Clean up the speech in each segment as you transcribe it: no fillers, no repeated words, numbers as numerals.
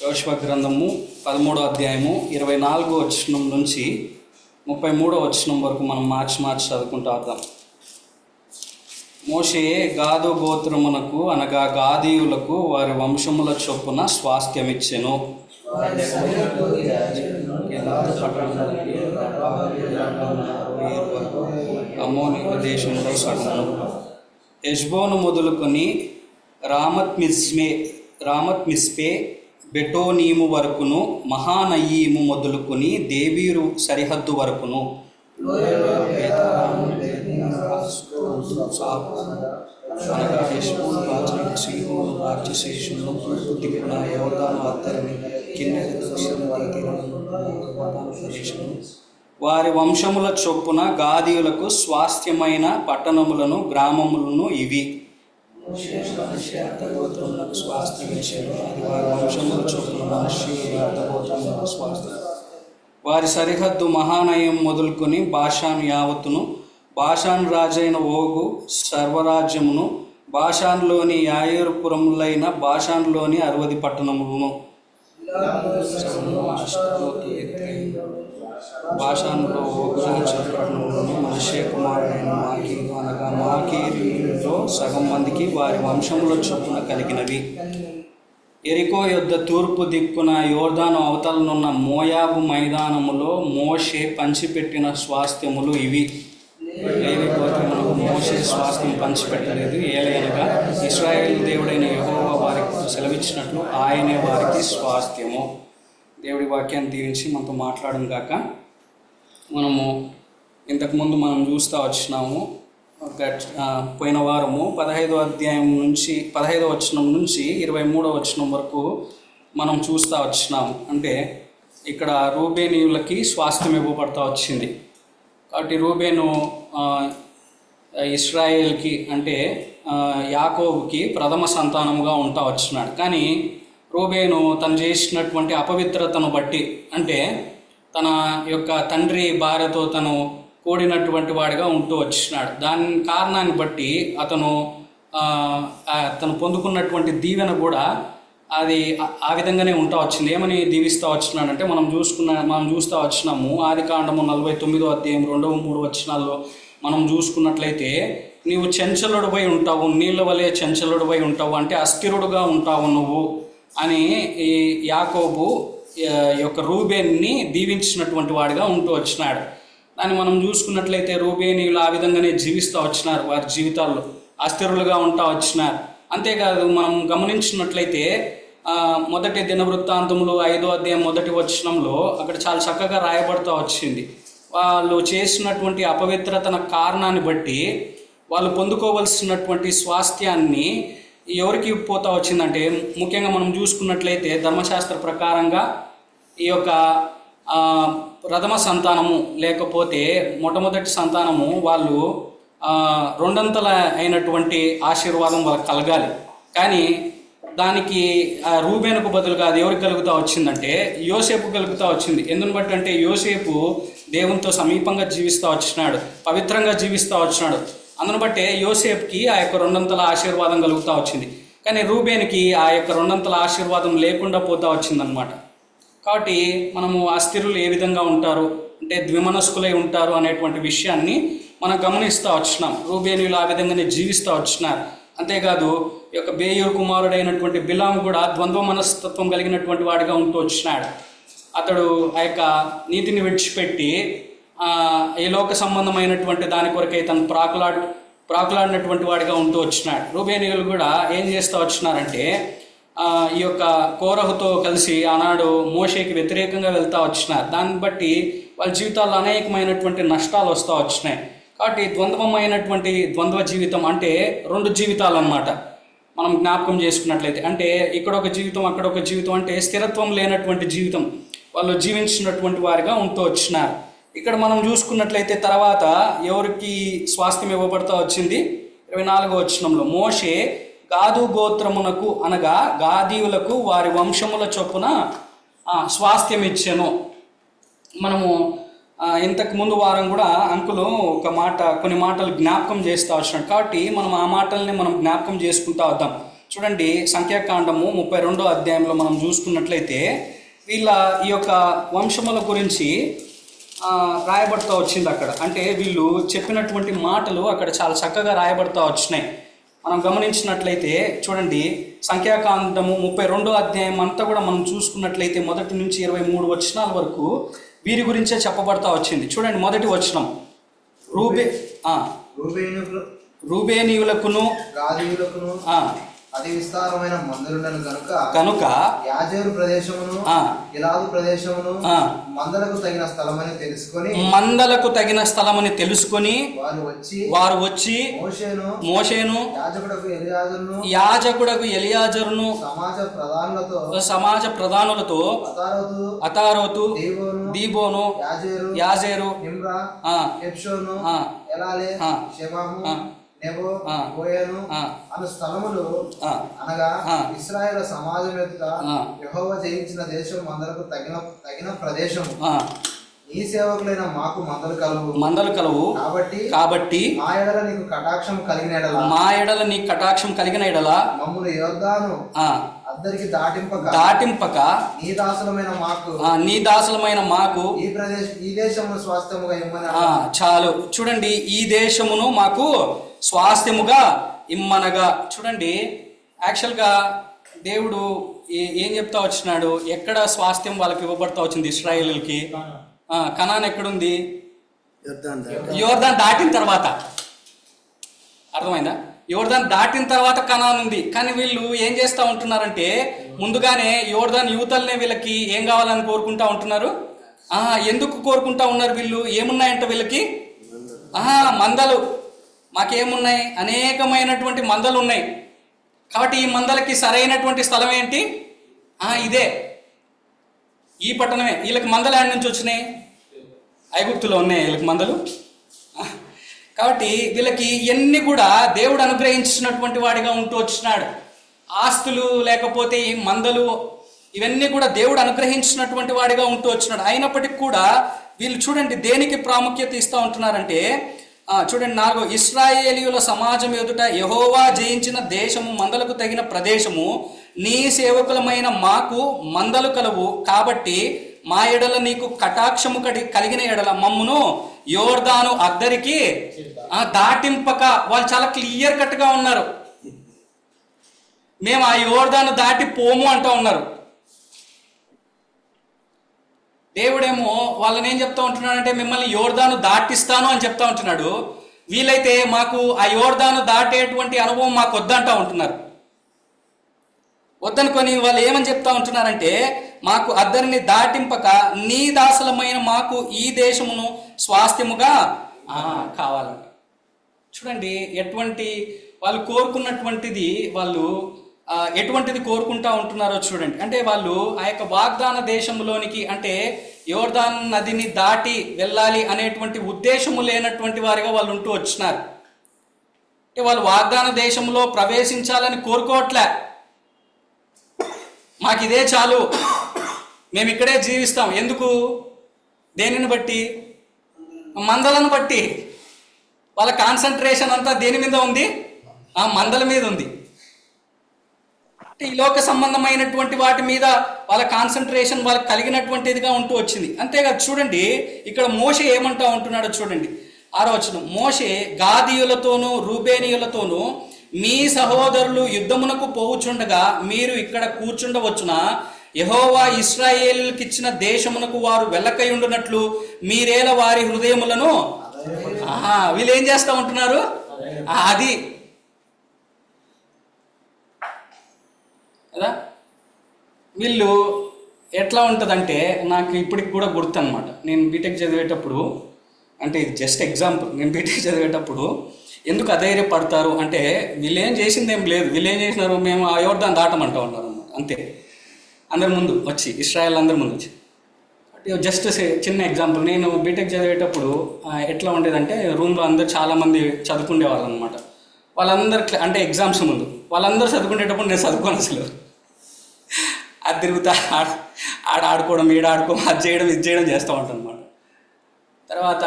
యోషువ గ్రంథము 13వ అధ్యాయము 24వ వచనం నుంచి 33వ వచనం వరకు మనం మార్చి చదువుకుంటూ వద్దాం. మోషే గాదు గోత్రమునకు అనగా గాదీయులకు వారి వంశముల చొప్పున స్వాస్థ్యమిచ్చెను. అమ్మోనీయుల దేశంలో సగము హెష్బోను మొదలుకొని రామత్ మిస్పే బెటోనీము వరకును, మహానయీము మొదలుకొని దేవీరు సరిహద్దు వరకును, రాజ్యశేషంలో దిక్కున యోర్దాను అత్తరిని వారి వంశముల చొప్పున గాదీయులకు స్వాస్థ్యమైన పట్టణములను గ్రామములను ఇవి. వారి సరిహద్దు మహానయం మొదలుకొని బాషాన్ యావత్తును, బాషాన్ రాజైన ఓగు సర్వరాజ్యమును, బాషాన్లోని యాయేరుపురములైన బాషాన్లోని 60 పట్టణములను, బాషానులో ఓగు పట్టణములను, మనష్షే కుమారుడైన మాకీరు అనగా మాకీరులో సగం మందికి వారి వంశముల చొప్పున కలిగినవి. ఎరికో యొద్ద తూర్పు దిక్కున యోర్దాను అవతలనున్న మోయాబు మైదానములో మోషే పంచిపెట్టిన స్వాస్థ్యములు ఇవి. లేవి గోత్రములకు మోషే స్వాస్థ్యం పంచిపెట్టలేదు, ఏలయనగా ఇశ్రాయేలు దేవుడైన యెహోవా వారికి సెలవిచ్చినట్లు ఆయనే వారికి స్వాస్థ్యము. దేవుడి వాక్యాన్ని దీవించి మనతో మాట్లాడడం కాక మనము ఇంతకుముందు మనం చూస్తూ వచ్చినాము. పోయిన వారము 15వ అధ్యాయం నుంచి 15వ వచనం నుంచి 23వ వచనం వరకు మనం చూస్తూ వచ్చినాము. అంటే ఇక్కడ రూబేనీయులకి స్వాస్థ్యం ఇవ్వబడతా వచ్చింది. కాబట్టి రూబేను ఇశ్రాయేల్కి అంటే యాకోబుకి ప్రథమ సంతానముగా ఉంటా వచ్చినాడు. కానీ రూబేను తను చేసినటువంటి అపవిత్రతను బట్టి, అంటే తన యొక్క తండ్రి భార్యతో తను కూడినటువంటి వాడిగా ఉంటూ వచ్చినాడు. దాని కారణాన్ని బట్టి తను పొందుకున్నటువంటి దీవెన కూడా అది ఆ విధంగానే ఉంటా వచ్చింది. ఏమని దీవిస్తూ వచ్చినాడంటే మనం చూస్తూ వచ్చినాము. ఆదికాండము 49వ అధ్యాయం 2-3 వచనాల్లో మనం చూసుకున్నట్లయితే, నీవు చంచలుడిపై ఉంటావు, నీళ్ళ వలె చంచలుడిపై ఉంటావు, అంటే అస్థిరుడుగా ఉంటావు నువ్వు అని ఈ యాకోబు యొక్క రూబేన్ని దీవించినటువంటి వాడిగా ఉంటూ వచ్చినాడు. దాన్ని మనం చూసుకున్నట్లయితే రూబేనీయులు ఆ విధంగానే జీవిస్తూ వచ్చినారు, వారి జీవితాల్లో అస్థిరులుగా ఉంటా వచ్చినారు. అంతేకాదు మనం గమనించినట్లయితే మొదటి దినవృత్తాంతములు 5వ అధ్యాయం 1వ వచనంలో అక్కడ చాలా చక్కగా రాయబడుతూ వచ్చింది. వాళ్ళు చేసినటువంటి అపవిత్రతన కారణాన్ని బట్టి వాళ్ళు పొందుకోవలసినటువంటి స్వాస్థ్యాన్ని ఎవరికి పోతా వచ్చిందంటే, ముఖ్యంగా మనం చూసుకున్నట్లయితే ధర్మశాస్త్ర ప్రకారంగా ఈ యొక్క ప్రథమ సంతానము లేకపోతే మొట్టమొదటి సంతానము వాళ్ళు 2 అయినటువంటి ఆశీర్వాదం వాళ్ళకి కలగాలి. కానీ దానికి రూబేనుకు బదులుగా అది ఎవరికి కలుగుతూ వచ్చిందంటే యోసేపు కలుగుతూ వచ్చింది. ఎందుని బట్టి అంటే యోసేపు దేవునితో సమీపంగా జీవిస్తూ వచ్చినాడు, పవిత్రంగా జీవిస్తూ వచ్చినాడు. అందును బట్టే యోసేపుకి ఆ యొక్క 2 ఆశీర్వాదం కలుగుతూ వచ్చింది. కానీ రూబేనుకి ఆ యొక్క 2 ఆశీర్వాదం లేకుండా పోతూ వచ్చిందనమాట. కాబట్టి మనము అస్థిరులు ఏ విధంగా ఉంటారు అంటే ద్విమనస్కులై ఉంటారు అనేటువంటి విషయాన్ని మనం గమనిస్తూ వచ్చినాం. రూబేనీయులు ఆ విధంగానే జీవిస్తూ వచ్చినారు. అంతేకాదు ఈ యొక్క బేయూరు కుమారుడైనటువంటి బిలాము కూడా ద్వంద్వ మనస్తత్వం కలిగినటువంటి వాడిగా ఉంటూ వచ్చినాడు. అతడు ఆ యొక్క నీతిని విడిచిపెట్టి ఈ లోక సంబంధమైనటువంటి దాని కొరకై తను ప్రాకులాడినటువంటి వాడిగా ఉంటూ వచ్చినాడు. రూబేనీయులు కూడా ఏం చేస్తూ వచ్చినారంటే ఈ యొక్క కోరహుతో కలిసి ఆనాడు మోషేకి వ్యతిరేకంగా వెళ్తూ వచ్చినారు. దాన్ని బట్టి వాళ్ళ జీవితాల్లో అనేకమైనటువంటి నష్టాలు వస్తూ వచ్చినాయి. కాబట్టి ద్వంద్వ జీవితం అంటే 2 జీవితాలు అన్నమాట. మనం జ్ఞాపకం చేసుకున్నట్లయితే అంటే ఇక్కడ ఒక జీవితం అక్కడ ఒక జీవితం, అంటే స్థిరత్వం లేనటువంటి జీవితం వాళ్ళు జీవించినటువంటి వారిగా ఉంటూ వచ్చినారు. ఇక్కడ మనం చూసుకున్నట్లయితే తర్వాత ఎవరికి స్వాస్థ్యం ఇవ్వబడుతూ వచ్చింది? 24వ వచనంలో మోషే గాదు గోత్రమునకు అనగా గాదీయులకు వారి వంశముల చొప్పున స్వాస్థ్యం ఇచ్చెను. మనము ఇంతకు ముందు వారం కూడా అంకులు కొన్ని మాటలు జ్ఞాపకం చేస్తూ వచ్చినాడు. కాబట్టి మనం ఆ మాటల్ని మనం జ్ఞాపకం చేసుకుంటూ వద్దాం. చూడండి సంఖ్యాకాండము 32వ అధ్యాయంలో మనం చూసుకున్నట్లయితే వీళ్ళ ఈ యొక్క వంశముల గురించి రాయబడుతూ వచ్చింది అక్కడ. అంటే వీళ్ళు చెప్పినటువంటి మాటలు అక్కడ చాలా చక్కగా రాయబడుతూ వచ్చినాయి. మనం గమనించినట్లయితే చూడండి సంఖ్యాకాండము 32వ అధ్యాయం అంతా కూడా మనం చూసుకున్నట్లయితే 1 నుంచి 23 వచనాల వరకు వీరి గురించే చెప్పబడతా వచ్చింది. చూడండి మొదటి వచనం, రూబేనీయులకును గాదీయులకును అతి విస్తారమైన మందలుండను కనుక యాజేరు ప్రదేశమును గిలాదు ప్రదేశమును మందలకు తగిన స్థలమని తెలుసుకొని వారు వచ్చి మోషేను యాజకుడకు ఎలియాజరును సమాజ ప్రధానులతో అతారోతు దీబోను యాజేరు అను స్థలములు అనగా ఇశ్రాయేలు సమాజం ఎదుట యెహోవా జయించిన దేశం మందలకు తగిన ప్రదేశము. ఈ సేవకులైన మాకు మందలు కలవు కాబట్టి మా ఎడల నీకు కటాక్షం కలిగిన ఎడల మమ్మును యోర్దాను అద్దరికి దాటింపక నీ దాసులమైన మాకు ఈ దేశమును స్వాస్థ్యముగా ఇమ్మని. చాలు చూడండి, ఈ దేశమును మాకు స్వాస్థ్యముగా ఇమ్మనగా. చూడండి యాక్చువల్గా దేవుడు ఏం చెప్తా వచ్చినాడు, ఎక్కడ స్వాస్థ్యం వాళ్ళకి ఇవ్వబడతా వచ్చింది ఇశ్రాయేలుకి? కనాన్ ఎక్కడుంది? యోర్దాన్ దాటిన తర్వాత. అర్థమైందా? యోర్దాన్ దాటిన తర్వాత కనాన్ ఉంది. కానీ వీళ్ళు ఏం చేస్తూ ఉంటున్నారంటే ముందుగానే యోర్దాన్ యువతలనే వీళ్ళకి ఏం కావాలని కోరుకుంటా ఉంటున్నారు. ఎందుకు కోరుకుంటా ఉన్నారు వీళ్ళు? ఏమున్నాయంట వీళ్ళకి? మందలు. మాకేమున్నాయి? అనేకమైనటువంటి మందలు ఉన్నాయి. కాబట్టి ఈ మందలకి సరైనటువంటి స్థలం ఏంటి? ఇదే, ఈ పట్టణమే. వీళ్ళకి మందలు ఎక్కడి నుంచి వచ్చినాయి? ఐగుప్తులో ఉన్నాయి వీళ్ళకి మందలు. కాబట్టి వీళ్ళకి ఇవన్నీ కూడా దేవుడు అనుగ్రహించినటువంటి వాడిగా ఉంటూ వచ్చినాడు. ఆస్తులు లేకపోతే ఈ మందలు ఇవన్నీ కూడా దేవుడు అనుగ్రహించినటువంటి వాడిగా ఉంటూ వచ్చినాడు. అయినప్పటికీ కూడా వీళ్ళు చూడండి దేనికి ప్రాముఖ్యత ఇస్తూ ఉంటున్నారంటే చూడండి 4, ఇశ్రాయేలీయుల సమాజం ఎదుట యెహోవా జయించిన దేశము మందలకు తగిన ప్రదేశము, నీ సేవకులమైన మాకు మందలు కలవు కాబట్టి మా ఎడల నీకు కటాక్షము కలిగిన ఎడల మమ్మును యోర్దాను అద్దరికి దాటింపక. వాళ్ళు చాలా క్లియర్ కట్గా ఉన్నారు. మేము ఆ యోర్దాను దాటి పోము అంటూ ఉన్నారు. దేవుడేమో వాళ్ళని ఏం చెప్తా ఉంటున్నాడంటే మిమ్మల్ని యోర్దాను దాటిస్తాను అని చెప్తా ఉంటున్నాడు. వీలైతే మాకు ఆ యోర్దాను దాటేటువంటి అనుభవం మాకు వద్దంటా ఉంటున్నారు. వద్దనుకొని వాళ్ళు ఏమని చెప్తా ఉంటున్నారంటే మాకు అద్దరిని దాటింపక నీ దాసులమైన మాకు ఈ దేశమును స్వాస్థ్యముగా కావాలంట. చూడండి ఎటువంటి వాళ్ళు కోరుకున్నటువంటిది, వాళ్ళు ఎటువంటిది కోరుకుంటా ఉంటున్నారో చూడండి. అంటే వాళ్ళు ఆ యొక్క వాగ్దాన దేశంలోనికి, అంటే యోర్దాన్ నదిని దాటి వెళ్ళాలి అనేటువంటి ఉద్దేశము లేనటువంటి వారిగా వాళ్ళు ఉంటూ వచ్చినారు. అంటే వాళ్ళు వాగ్దాన దేశంలో ప్రవేశించాలని కోరుకోవట్లే. మాకు ఇదే చాలు, మేము ఇక్కడే జీవిస్తాం. ఎందుకు? దేనిని బట్టి? మందలను బట్టి. వాళ్ళ కాన్సన్ట్రేషన్ అంతా దేని మీద ఉంది? మందల మీద ఉంది. ఈ లోక సంబంధమైనటువంటి వాటి మీద వాళ్ళ కాన్సన్ట్రేషన్ వాళ్ళకి కలిగినటువంటిదిగా ఉంటూ వచ్చింది. అంతేకాదు చూడండి ఇక్కడ మోషే ఏమంటా ఉంటున్నాడో చూడండి. 6వ వచనం, మోషే గాదీయులతోనూ రూబేనీయులతోనూ మీ సహోదరులు యుద్ధమునకు పోవుచుండగా మీరు ఇక్కడ కూర్చుండవచ్చున, యెహోవా ఇశ్రాయేలుకి ఇచ్చిన దేశమునకు వారు వెళ్ళకయుండునట్లు మీరేలా వారి హృదయములను. వీళ్ళు ఏం చేస్తూ ఉంటున్నారు? అది కదా వీళ్ళు ఎట్లా ఉంటుందంటే, నాకు ఇప్పటికి కూడా గుర్తు అనమాట. నేను బీటెక్ చదివేటప్పుడు, అంటే ఇది జస్ట్ ఎగ్జాంపుల్, నేను బీటెక్ చదివేటప్పుడు ఎందుకు అధైర్యపడతారు అంటే వీళ్ళు ఏం చేసింది ఏం లేదు. వీళ్ళు ఏం చేసినారు, మేము ఆ యోర్దాను దాటమంటూ ఉంటారు అన్నమాట. అంతే, అందరి ముందు వచ్చి, ఇశ్రాయేల్ అందరి ముందు వచ్చి. జస్ట్ చిన్న ఎగ్జాంపుల్, నేను బీటెక్ చదివేటప్పుడు ఎట్లా ఉండేదంటే రూమ్లో అందరు చాలామంది చదువుకునేవాళ్ళు అనమాట. వాళ్ళందరు అంటే ఎగ్జామ్స్ ముందు వాళ్ళందరూ చదువుకునేటప్పుడు నేను చదువుకోను అసలు. అది తిరుగుతా ఆడుకోవడం, ఈడ ఆడుకోవడం, అది చేయడం, ఇది చేయడం చేస్తూ ఉంటాను అనమాట. తర్వాత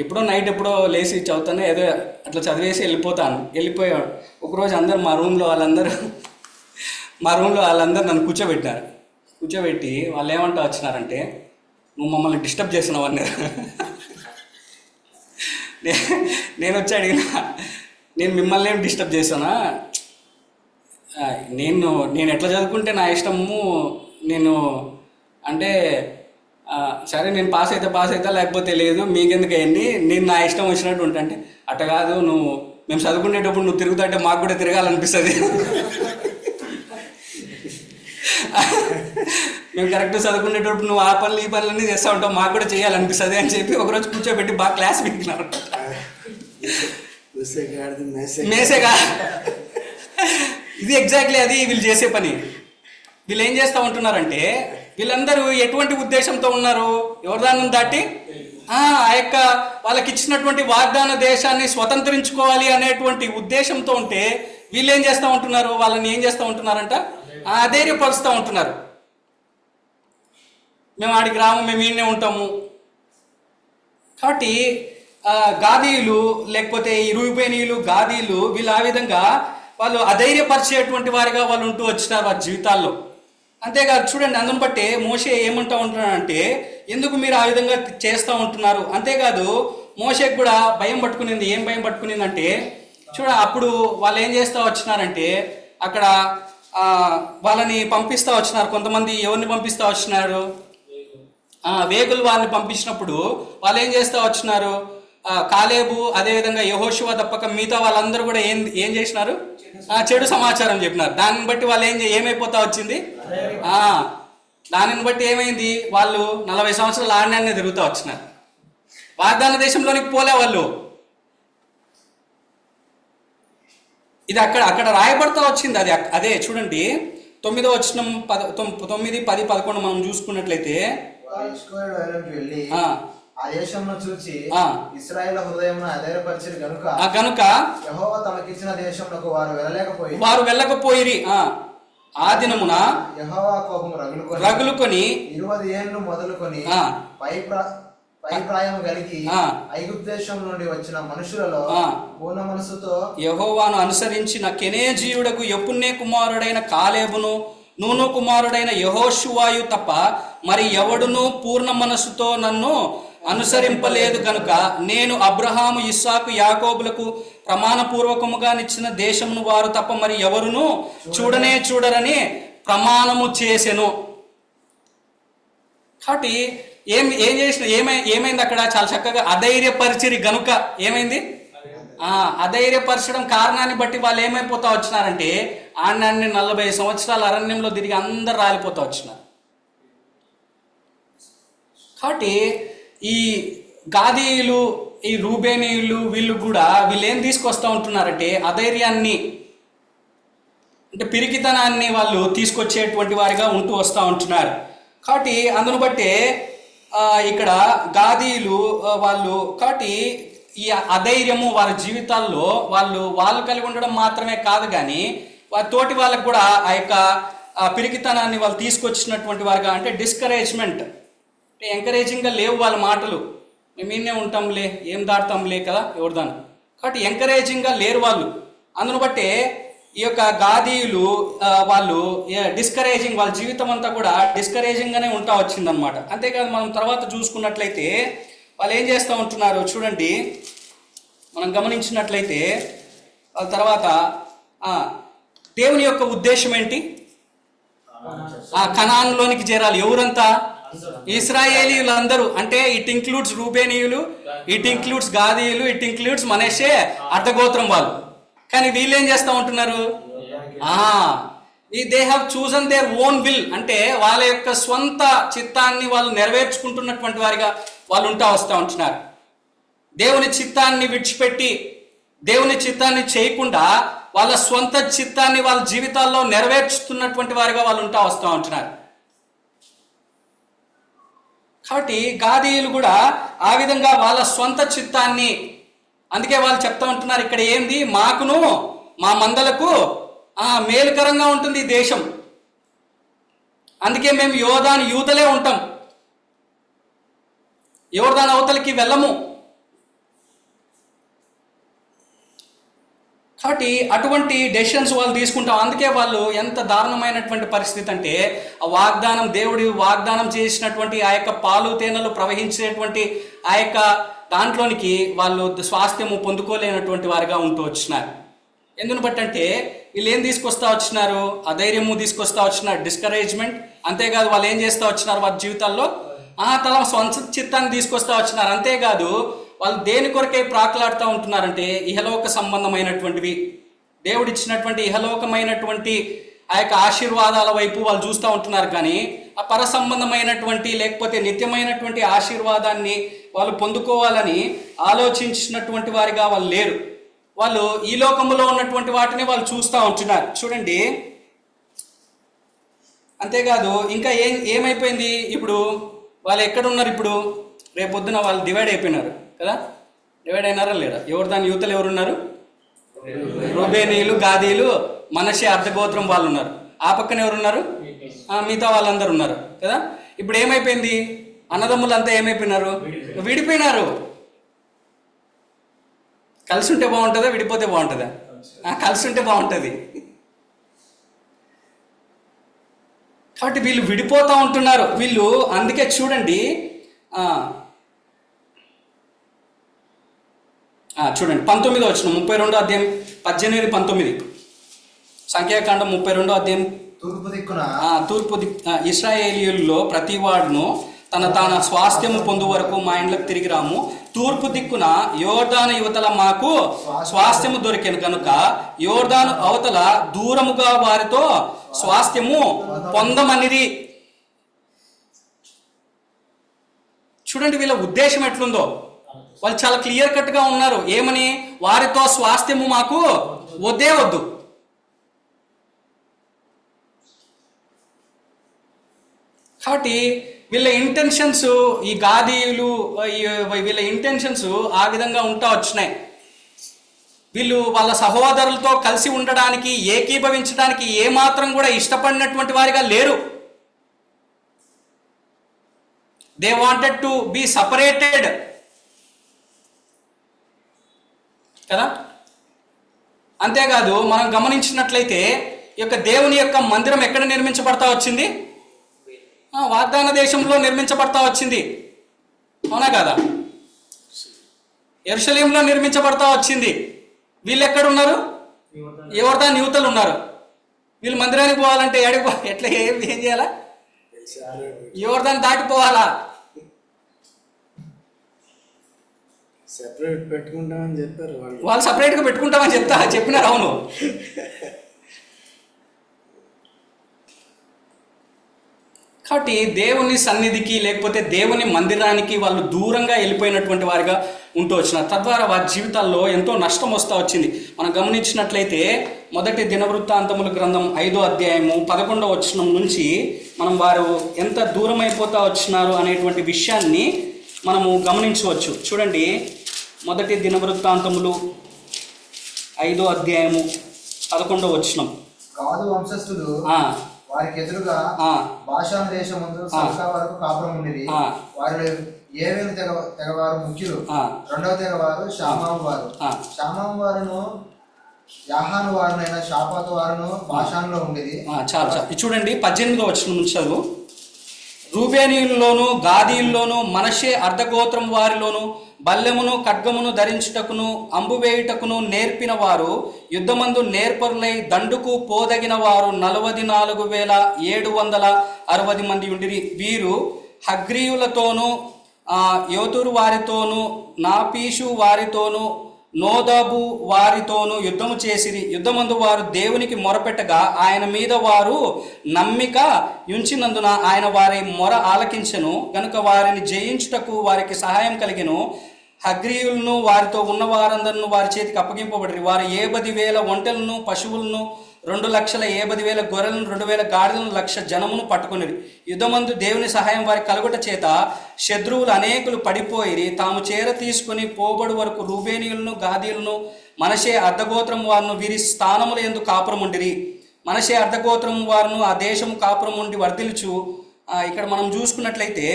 ఎప్పుడో నైట్ ఎప్పుడో లేచి చదువుతాను, ఏదో అట్లా చదివేసి వెళ్ళిపోయాడు. ఒకరోజు అందరు మా రూమ్లో వాళ్ళందరూ నన్ను కూర్చోబెట్టి వాళ్ళు ఏమంటా వచ్చినారంటే, నువ్వు మమ్మల్ని డిస్టర్బ్ చేస్తున్నావు అన్నారు. నేను వచ్చి అడిగిన, నేను మిమ్మల్ని ఏం డిస్టర్బ్ చేశానా, నేను ఎట్లా చదువుకుంటే నా ఇష్టము, నేను అంటే సరే నేను పాస్ అవుతా లేకపోతే లేదు, మీకెందుకు అయ్యండి, నేను నా ఇష్టం వచ్చినట్టు ఉంటా అంటే, అట్ట కాదు, మేము చదువుకునేటప్పుడు నువ్వు తిరుగుతుంటే మాకు కూడా తిరగాలనిపిస్తుంది, మేము కరెక్ట్గా చదువుకునేటప్పుడు నువ్వు ఆ పనులు ఈ పనులన్నీ చేస్తూ ఉంటావు, మాకు కూడా చేయాలనిపిస్తుంది అని చెప్పి ఒకరోజు కూర్చోబెట్టి బాగా క్లాస్ పెట్టినారు. మేసేగా ఇది ఎగ్జాక్ట్లీ అది వీళ్ళు చేసే పని. వీళ్ళు ఏం చేస్తూ ఉంటున్నారంటే, వీళ్ళందరూ ఎటువంటి ఉద్దేశంతో ఉన్నారు, యోర్దాను దాటి ఆ యొక్క వాళ్ళకి ఇచ్చినటువంటి వాగ్దాన దేశాన్ని స్వతంత్రించుకోవాలి అనేటువంటి ఉద్దేశంతో ఉంటే, వీళ్ళు ఏం చేస్తూ ఉంటున్నారు, వాళ్ళని ఏం చేస్తూ ఉంటున్నారంట, అధైర్యపరుస్తూ ఉంటున్నారు. మేము ఆడికి రాము, మేము ఈయనే ఉంటాము. కాబట్టి గాదీయులు లేకపోతే ఈ రూబేనీయులు, గాదీయులు వీళ్ళు ఆ విధంగా వాళ్ళు అధైర్యపరిచేటువంటి వారిగా వాళ్ళు ఉంటూ వచ్చినారు వారి జీవితాల్లో. అంతేకాదు చూడండి, అందుని బట్టి మోషే ఏమంటూ ఉంటున్నాడంటే, ఎందుకు మీరు ఆ విధంగా చేస్తూ ఉంటున్నారు. అంతేకాదు మోషేకి కూడా భయం పట్టుకునింది. ఏం భయం పట్టుకునిందంటే, అప్పుడు వాళ్ళు ఏం చేస్తూ వచ్చినారంటే, అక్కడ వాళ్ళని పంపిస్తూ వచ్చినారు. కొంతమంది ఎవరిని పంపిస్తూ వచ్చినారు, వేగులు వారిని పంపించినప్పుడు వాళ్ళు ఏం చేస్తూ వచ్చినారు, కాలేబు అదేవిధంగా యెహోషువ తప్పక మిగతా వాళ్ళందరూ కూడా ఏం చేసినారు, చెడు సమాచారం చెప్పినారు. దాన్ని బట్టి వాళ్ళు ఏమైపోతా వచ్చింది, దానిని బట్టి ఏమైంది, వాళ్ళు 40 సంవత్సరాలు ఆడనే తిరుగుతూ వచ్చినారు. వాగ్దాన దేశంలోనికి పోలే వాళ్ళు. ఇది అక్కడ రాయబడతా వచ్చింది. అదే చూడండి 9వ వచనం 9, 10, 11 మనం చూసుకున్నట్లయితే, ఆ దేశంలో చూచి ఇశ్రాయేలు హృదయమును అధైర్యపరిచిరి గనుక యెహోవా తమకిచ్చిన దేశమునకు వారు వెళ్ళకపోయిరి. ఆ దినమున యెహోవా కోపము రగులుకొని 20 ఏళ్ళు మొదలుకొని పైప్రాయం కలిగి ఐగుప్తు దేశం నుండి వచ్చిన మనుషులలో పూర్ణ మనసుతో యెహోవాను అనుసరించిన కెనేజీయుడకు యెఫున్నె కుమారుడైన కాలేబును, నూను కుమారుడైన యెహోషువాయు తప్ప మరి ఎవడును పూర్ణ మనసుతో నన్ను అనుసరింపలేదు కనుక నేను అబ్రహాము, ఇస్సాకు, యాకోబులకు ప్రమాణపూర్వకముగా నిచ్చిన దేశమును వారు తప్ప మరి ఎవరును చూడరని ప్రమాణము చేసెను. కాబట్టి ఏం చేసిన ఏమైంది అక్కడ, చాలా చక్కగా అధైర్యపరిచిరి గనుక ఏమైంది, అధైర్యపరచడం కారణాన్ని బట్టి వాళ్ళు ఏమైపోతా వచ్చినారంటే, ఆడినాన్ని 40 సంవత్సరాల అరణ్యంలో తిరిగి అందరు రాలిపోతా వచ్చినారు. కాబట్టి ఈ గాదీయులు, ఈ రూబేనీయులు వీళ్ళు ఏం తీసుకొస్తూ ఉంటున్నారంటే, అధైర్యాన్ని అంటే పిరికితనాన్ని వాళ్ళు తీసుకొచ్చేటువంటి వారిగా ఉంటూ వస్తూ ఉంటున్నారు. కాబట్టి అందును బట్టే ఇక్కడ గాదీయులు వాళ్ళు కాబట్టి ఈ అధైర్యము వారి జీవితాల్లో వాళ్ళు కలిగి ఉండడం మాత్రమే కాదు, కానీ వారి తోటి వాళ్ళకు కూడా ఆ యొక్క పిరికితనాన్ని వాళ్ళు తీసుకొచ్చినటువంటి వారుగా, అంటే డిస్కరేజ్మెంట్, అంటే ఎంకరేజింగ్గా లేవు వాళ్ళ మాటలు. మేము ఈయనే ఉంటాంలే, ఏం దాటుతాంలే కదా ఎవరిదాన్ని. కాబట్టి ఎంకరేజింగ్గా లేరు వాళ్ళు. అందును బట్టే ఈ యొక్క గాదీయులు వాళ్ళు డిస్కరేజింగ్, వాళ్ళ జీవితం అంతా కూడా డిస్కరేజింగ్గానే ఉంటా వచ్చిందనమాట. అంతేకాదు మనం తర్వాత చూసుకున్నట్లయితే వాళ్ళు ఏం చేస్తూ ఉంటున్నారు చూడండి, మనం గమనించినట్లయితే వాళ్ళ తర్వాత దేవుని యొక్క ఉద్దేశం ఏంటి, కనాన్లోనికి చేరాలి. ఎవరంతా, ఇశ్రాయేలీయులందరూ. అంటే ఇట్ ఇంక్లూడ్స్ రూబేనీయులు, ఇట్ ఇంక్లూడ్స్ గాదీయులు, ఇట్ ఇంక్లూడ్స్ మనషే అర్ధగోత్రం వాళ్ళు. కానీ వీళ్ళు ఏం చేస్తూ ఉంటున్నారు, they have chosen their own will, అంటే వాళ్ళ యొక్క స్వంత చిత్తాన్ని వాళ్ళు నెరవేర్చుకుంటున్నటువంటి వారిగా వాళ్ళు వస్తూ ఉంటున్నారు. దేవుని చిత్తాన్ని విడిచిపెట్టి దేవుని చిత్తాన్ని చేయకుండా వాళ్ళ స్వంత చిత్తాన్ని వాళ్ళ జీవితాల్లో నెరవేర్చుతున్నటువంటి వారిగా వాళ్ళు వస్తూ ఉంటున్నారు. కాబట్టి గాదీయులు కూడా ఆ విధంగా వాళ్ళ స్వంత చిత్తాన్ని, అందుకే వాళ్ళు చెప్తా ఉంటున్నారు ఇక్కడ ఏంది, మాకును మా మందలకు మేలుకరంగా ఉంటుంది ఈ దేశం, అందుకే మేము యూదలే ఉంటాం, యోర్దాను అవతలికి వెళ్ళము, కాబట్టి అటువంటి డెసిషన్స్ వాళ్ళు తీసుకుంటాం. అందుకే వాళ్ళు ఎంత దారుణమైనటువంటి పరిస్థితి అంటే, ఆ వాగ్దానం, దేవుడి వాగ్దానం చేసినటువంటి ఆ యొక్క పాలు తేనెలు ప్రవహించేటువంటి ఆ యొక్క దాంట్లోనికి వాళ్ళు స్వాస్థ్యము పొందుకోలేనటువంటి వారిగా ఉంటూ వచ్చినారు. ఎందుని బట్టంటే వీళ్ళు ఏం తీసుకొస్తా వచ్చినారు? అధైర్యము తీసుకొస్తా వచ్చినారు, డిస్కరేజ్మెంట్. అంతేకాదు వాళ్ళు ఏం చేస్తూ వచ్చినారు వారి జీవితాల్లో? తమ సొంత చిత్తాన్ని తీసుకొస్తా వచ్చినారు. అంతేకాదు వాళ్ళు దేని కొరకే ప్రాకులాడుతూ ఉంటున్నారంటే ఇహలోక సంబంధమైనటువంటివి, దేవుడిచ్చినటువంటి ఇహలోకమైనటువంటి ఆ యొక్క ఆశీర్వాదాల వైపు వాళ్ళు చూస్తూ ఉంటున్నారు. కానీ ఆ పర సంబంధమైనటువంటి లేకపోతే నిత్యమైనటువంటి ఆశీర్వాదాన్ని వాళ్ళు పొందుకోవాలని ఆలోచించినటువంటి వారిగా వాళ్ళు లేరు. వాళ్ళు ఈ లోకంలో ఉన్నటువంటి వాటిని వాళ్ళు చూస్తూ ఉంటున్నారు. చూడండి, అంతేకాదు ఇంకా ఏమైపోయింది ఇప్పుడు వాళ్ళు ఎక్కడున్నారు? ఇప్పుడు రేపొద్దున వాళ్ళు డివైడ్ అయిపోయినారు కదా. డివైడ్ అయినారా లేదా? దాని యువతలు ఎవరున్నారు? రూబేనీయులు, గాదీలు, మనషే అర్ధగోత్రం వాళ్ళు ఉన్నారు. ఆ పక్కన ఎవరున్నారు? మిగతా వాళ్ళందరూ ఉన్నారు కదా. ఇప్పుడు ఏమైపోయింది? అన్నదమ్ములంతా ఏమైపోయినారు? విడిపోయినారు. కలిసి ఉంటే బాగుంటుందా, విడిపోతే బాగుంటుందా? కలిసి ఉంటే బాగుంటుంది. కాబట్టి వీళ్ళు విడిపోతూ ఉంటున్నారు. వీళ్ళు అందుకే చూడండి, చూడండి 19వ వచనం, 32వ అధ్యాయం 18, 19. సంఖ్యాకాండం 32వ అధ్యాయం. తూర్పు ఇశ్రాయేలీయుల్లో ప్రతి వాడును తన స్వాస్థ్యము పొందు వరకు మా ఇండ్లకు తిరిగి రాము. తూర్పు దిక్కున యోర్దాను యువతల మాకు స్వాస్థ్యము దొరికెను కనుక యోర్దాను అవతల దూరముగా వారితో స్వాస్థ్యము పొందమనిది. చూడండి వీళ్ళ ఉద్దేశం ఎట్లుందో. వాళ్ళు చాలా క్లియర్ కట్గా ఉన్నారు. ఏమని? వారితో స్వాస్థ్యము మాకు వద్దే వద్దు. కాబట్టి వీళ్ళ ఇంటెన్షన్స్, ఈ గాదీయులు వీళ్ళ ఇంటెన్షన్స్ ఆ విధంగా ఉంటా వచ్చినాయి. వీళ్ళు వాళ్ళ సహోదరులతో కలిసి ఉండడానికి, ఏకీభవించడానికి ఏమాత్రం కూడా ఇష్టపడినటువంటి వారిగా లేరు. They wanted to be separated కదా. అంతేకాదు మనం గమనించినట్లయితే ఈ యొక్క దేవుని యొక్క మందిరం ఎక్కడ నిర్మించబడతా వచ్చింది? వాగ్దాన దేశంలో నిర్మించబడతా వచ్చింది. అవునా కదా? యెరూషలేములో నిర్మించబడతా వచ్చింది. వీళ్ళు ఎక్కడున్నారు? యోర్దాను యువతలు ఉన్నారు. వీళ్ళు మందిరానికి పోవాలంటే ఎట్లా ఏం చేయాలా? యోర్దాను దాటిపోవాలా? సెపరేట్ పెట్టుకుంటామని చెప్పారు వాళ్ళు సపరేట్గా పెట్టుకుంటామని చెప్పినారు. అవును. కాబట్టి దేవుని సన్నిధికి లేకపోతే దేవుని మందిరానికి వాళ్ళు దూరంగా వెళ్ళిపోయినటువంటి వారిగా ఉంటూ వచ్చినారు. తద్వారా వారి జీవితాల్లో ఎంతో నష్టం వస్తూ వచ్చింది. మనం గమనించినట్లయితే మొదటి దినవృత్తాంతముల గ్రంథం 5వ అధ్యాయము 11వ వచనం నుంచి మనం వారు ఎంత దూరం అయిపోతా వచ్చినారు అనేటువంటి విషయాన్ని మనము గమనించవచ్చు. చూడండి, మొదటి దినవృత్తాంతములు 5వ అధ్యాయము 11వ వచనం. గాదు వంశస్థులు వారికి ఎదురుగా బాషాను దేశమందు సల్కా వరకు కాపురం ఉండేది. వారిలో ఏవేలు తెగవారు ముఖ్యులు. రెండవ తెగవారు షామాము వారు. షామాము వారును యాహాను వారునైన షాపాతు వారును బాషానులో ఉండేది. చూడండి 18వ వచనం నుంచి చదువు. రూబేనీయుల్లోను గాదీయుల్లోను మనషే అర్ధగోత్రం వారిలోను బల్లెమును ఖడ్గమును ధరించుటకును అంబువేయుటకును నేర్పిన వారు యుద్ధమందు నేర్పరులై దండుకు పోదగిన వారు 44,760 మంది ఉండిరి. వీరు హగ్రీయులతోనూ యోతురు వారితోనూ నాపీషు వారితోనూ నోదాబు వారితోనూ యుద్ధము చేసిరి. యుద్ధమందు వారు దేవునికి మొరపెట్టగా ఆయన మీద వారు నమ్మిక ఉంచినందున ఆయన వారి మొర ఆలకించెను గనుక వారిని జయించుటకు వారికి సహాయం కలిగెను. హగ్రీయులను వారితో ఉన్న వారందరూ వారి చేతికి అప్పగింపబడి వారు 70,000 ఒంటెలను పశువులను 2,70,000 గొర్రెలను 2,000 గాడిదలను 1,00,000 జనమును పట్టుకుని యుద్ధమందు దేవుని సహాయం వారికి కలుగుట చేత శత్రువులు అనేకులు పడిపోయి తాము చేర తీసుకుని పోబడు వరకు రూబేనీయులను గాదీయులను మనషే అర్ధగోత్రం వారును వీరి స్థానముల యందు కాపురం ఉండిరి. మనషే అర్ధగోత్రం వారును ఆ దేశము కాపురం ఉండి వర్ధిల్చు. ఇక్కడ మనం చూసుకున్నట్లయితే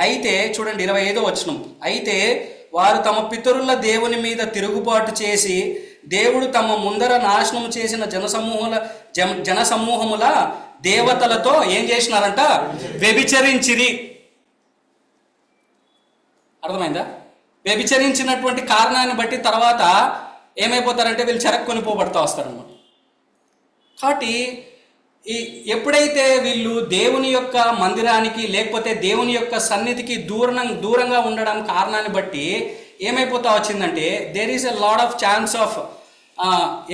అయితే చూడండి 25వ వచనం. అయితే వారు తమ పితరుల దేవుని మీద తిరుగుబాటు చేసి దేవుడు తమ ముందర నాశనం చేసిన జనసమూహముల దేవతలతో ఏం చేసినారంట? వ్యభిచరించిరి. అర్థమైందా? వ్యభిచరించినటువంటి కారణాన్ని బట్టి తర్వాత ఏమైపోతారంటే వీళ్ళు చెరక్కొని పోబడతా వస్తారనమాట. కాబట్టి ఎప్పుడైతే వీళ్ళు దేవుని యొక్క మందిరానికి లేకపోతే దేవుని యొక్క సన్నిధికి దూరంగా ఉండడం కారణాన్ని బట్టి ఏమైపోతా వచ్చిందంటే there is a lot of chance of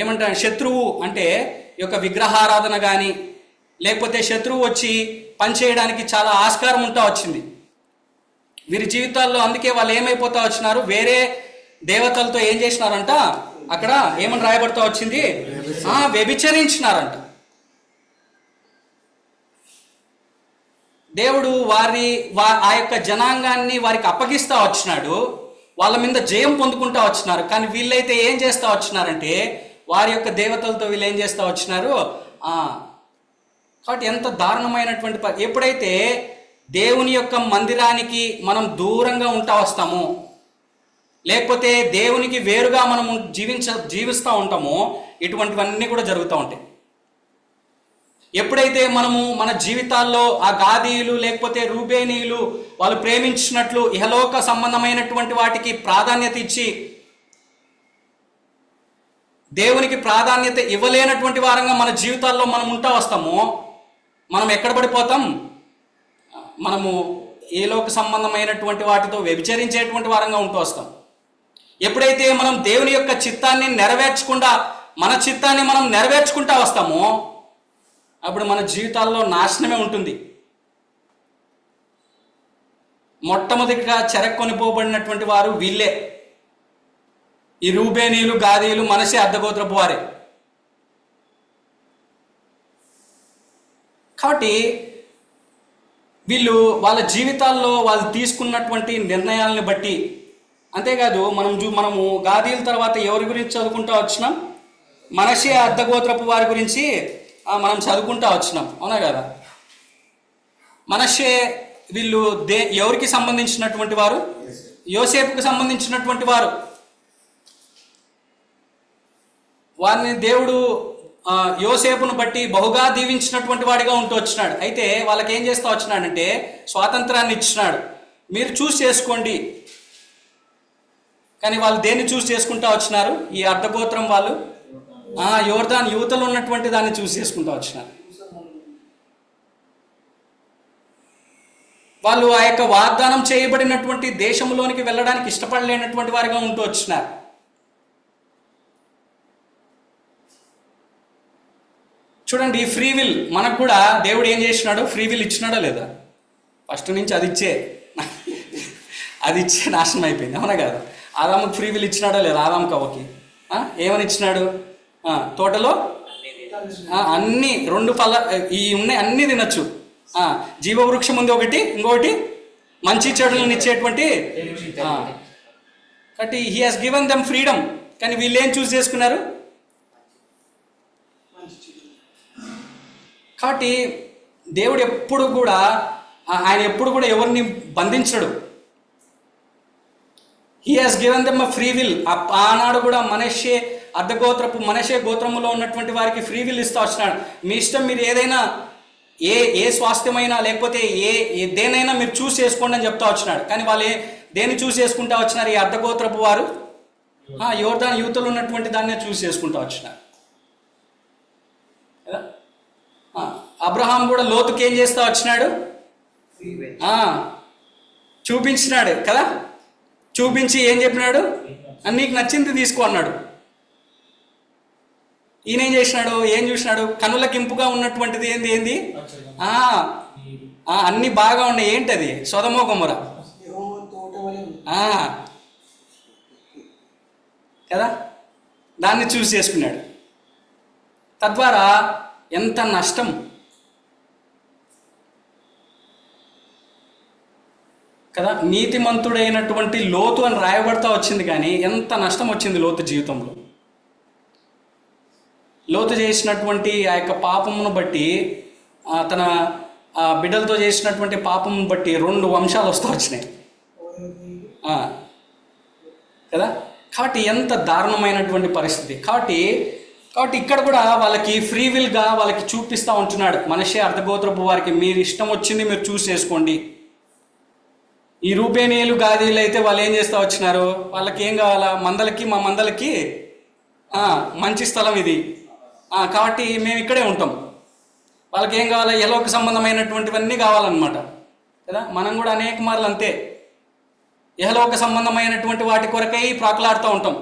ఏమంటారు, శత్రువు అంటే ఈ యొక్క విగ్రహారాధన కానీ లేకపోతే శత్రువు వచ్చి పనిచేయడానికి చాలా ఆస్కారం ఉంటా వచ్చింది వీరి జీవితాల్లో. అందుకే వాళ్ళు ఏమైపోతా వచ్చినారు, వేరే దేవతలతో ఏం చేసినారంట, అక్కడ ఏమని రాయబడతా వచ్చింది, వ్యభిచరించినారంట. దేవుడు ఆ యొక్క జనాంగాన్ని వారికి అప్పగిస్తా వచ్చినాడు, వాళ్ళ మీద జయం పొందుకుంటా వచ్చినారు. కానీ వీళ్ళైతే ఏం చేస్తా వచ్చినారంటే వారి యొక్క దేవతలతో వీళ్ళు ఏం చేస్తా వచ్చినారు. కాబట్టి ఎంత దారుణమైనటువంటి ఎప్పుడైతే దేవుని యొక్క మందిరానికి మనం దూరంగా ఉంటా వస్తామో లేకపోతే దేవునికి వేరుగా మనము జీవిస్తూ ఉంటామో ఇటువంటివన్నీ కూడా జరుగుతూ ఉంటాయి. ఎప్పుడైతే మనము మన జీవితాల్లో ఆ గాదీయులు లేకపోతే రూబేనీయులు వాళ్ళు ప్రేమించినట్లు ఇహలోక సంబంధమైనటువంటి వాటికి ప్రాధాన్యత ఇచ్చి దేవునికి ప్రాధాన్యత ఇవ్వలేనటువంటి వారంగా మన జీవితాల్లో మనం ఉంటా వస్తామో మనం ఎక్కడ పడిపోతాం, మనము ఏ లోక సంబంధమైనటువంటి వాటితో వ్యభిచరించేటువంటి వారంగా ఉంటూ వస్తాం. ఎప్పుడైతే మనం దేవుని యొక్క చిత్తాన్ని మన చిత్తాన్ని మనం నెరవేర్చుకుంటా వస్తామో అప్పుడు మన జీవితాల్లో నాశనమే ఉంటుంది. మొట్టమొదటిగా చెరక్కొనిపోబడినటువంటి వారు వీళ్ళే, ఈ రూబేనీయులు, గాదీయులు, మనషే అర్థగోత్రపు వారే. కాబట్టి వీళ్ళు వాళ్ళ జీవితాల్లో వాళ్ళు తీసుకున్నటువంటి నిర్ణయాలను బట్టి, అంతేకాదు మనము గాదీయుల తర్వాత ఎవరి గురించి చదువుకుంటూ వచ్చినాం, మనషే అర్థగోత్రపు వారి గురించి మనం చదువుకుంటూ వచ్చినాం, అవునా కదా? మనషే వీళ్ళు ఎవరికి సంబంధించినటువంటి వారు, యోసేపుకు సంబంధించినటువంటి వారు. వారిని దేవుడు యోసేపును బట్టి బహుగా దీవించినటువంటి వాడిగా ఉంటూ వచ్చినాడు. అయితే వాళ్ళకి ఏం చేస్తూ వచ్చినాడంటే స్వాతంత్రాన్ని ఇచ్చినాడు, మీరు చూస్ చేసుకోండి. కానీ వాళ్ళు దేన్ని చూస్ చేసుకుంటూ వచ్చినారు, ఈ అర్ధగోత్రం వాళ్ళు యోర్దాను యువతలో ఉన్నటువంటి దాన్ని చూస్ చేసుకుంటూ వచ్చినారు. వాళ్ళు ఆ యొక్క వాగ్దానం చేయబడినటువంటి దేశంలోనికి వెళ్ళడానికి ఇష్టపడలేనటువంటి వారిగా ఉంటూ వచ్చినారు. చూడండి, ఈ ఫ్రీ విల్ మనకు కూడా దేవుడు ఏం చేసినాడు, ఫ్రీ విల్ ఇచ్చినాడా లేదా? ఫస్ట్ నుంచి అది ఇచ్చే నాశనం అయిపోయింది, అవునా కదా? ఆదాముకు ఫ్రీ విల్ ఇచ్చినాడా లేదా? ఆదాము కవ్వకి ఏమని ఇచ్చినాడు? తోటలో అన్ని 2 ఈ ఉన్నాయి, అన్నీ తినచ్చు. జీవవృక్షం ఉంది ఒకటి, ఇంకొకటి మంచి చెడులను ఇచ్చేటువంటి. కాబట్టి he has given them freedom. కానీ వీళ్ళు ఏం చూస్ చేసుకున్నారు? కాబట్టి దేవుడు ఎప్పుడు కూడా ఎవరిని బంధించడు. He has given them free will. ఆనాడు కూడా మనషే గోత్రములో ఉన్నటువంటి వారికి ఫ్రీ విల్ ఇస్తూ వచ్చినాడు. మీ ఇష్టం, మీరు ఏదైనా ఏ స్వాస్థ్యమైనా లేకపోతే దేనైనా మీరు చూస్ చేసుకోండి అని చెప్తా వచ్చినాడు. కానీ వాళ్ళు దేన్ని చూస్ చేసుకుంటా వచ్చినారు? ఈ అర్ధగోత్రపు వారు యోర్దాను యువతలో ఉన్నటువంటి దాన్నే చూస్ చేసుకుంటా వచ్చినారు. అబ్రహాం కూడా లోతుకి ఏం చేస్తా వచ్చినాడు? చూపించినాడు కదా, చూపించి ఏం చెప్పినాడు? నీకు నచ్చింది తీసుకో అన్నాడు. ఈయన ఏం చేసినాడు? ఏం చూసినాడు? కనులకి ఇంపుగా ఉన్నటువంటిది ఏంది? అన్ని బాగా ఉన్నాయి. ఏంటది? సొదొమ గొమొర కదా, దాన్ని చూస్ చేసుకున్నాడు. తద్వారా ఎంత నష్టం. కదా, నీతిమంతుడైనటువంటి లోతు అని రాయబడతా వచ్చింది, కానీ ఎంత నష్టం వచ్చింది లోతు జీవితంలో. లోతు చేసినటువంటి ఆ యొక్క పాపమును బట్టి, తన బిడ్డలతో చేసినటువంటి పాపమును బట్టి 2 వంశాలు వస్తూ వచ్చినాయి కదా. కాబట్టి ఎంత దారుణమైనటువంటి పరిస్థితి. కాబట్టి ఇక్కడ కూడా వాళ్ళకి ఫ్రీ విల్గా వాళ్ళకి చూపిస్తూ ఉంటున్నాడు. మనషే అర్ధగోత్రపు వారికి మీరు ఇష్టం వచ్చింది మీరు చూస్ చేసుకోండి. ఈ రూబేనీయులు గాదీలు అయితే వాళ్ళు ఏం చేస్తూ వచ్చినారు, వాళ్ళకి ఏం కావాలా, మా మందలకి మంచి స్థలం ఇది, కాబట్టి మేము ఇక్కడే ఉంటాం. వాళ్ళకి ఏం కావాలా, ఎలోక సంబంధమైనటువంటివన్నీ కావాలన్నమాట కదా. మనం కూడా అనేక మార్లు అంతే, యహలోక సంబంధమైనటువంటి వాటి కొరకై ప్రాకులాడుతూ ఉంటాం.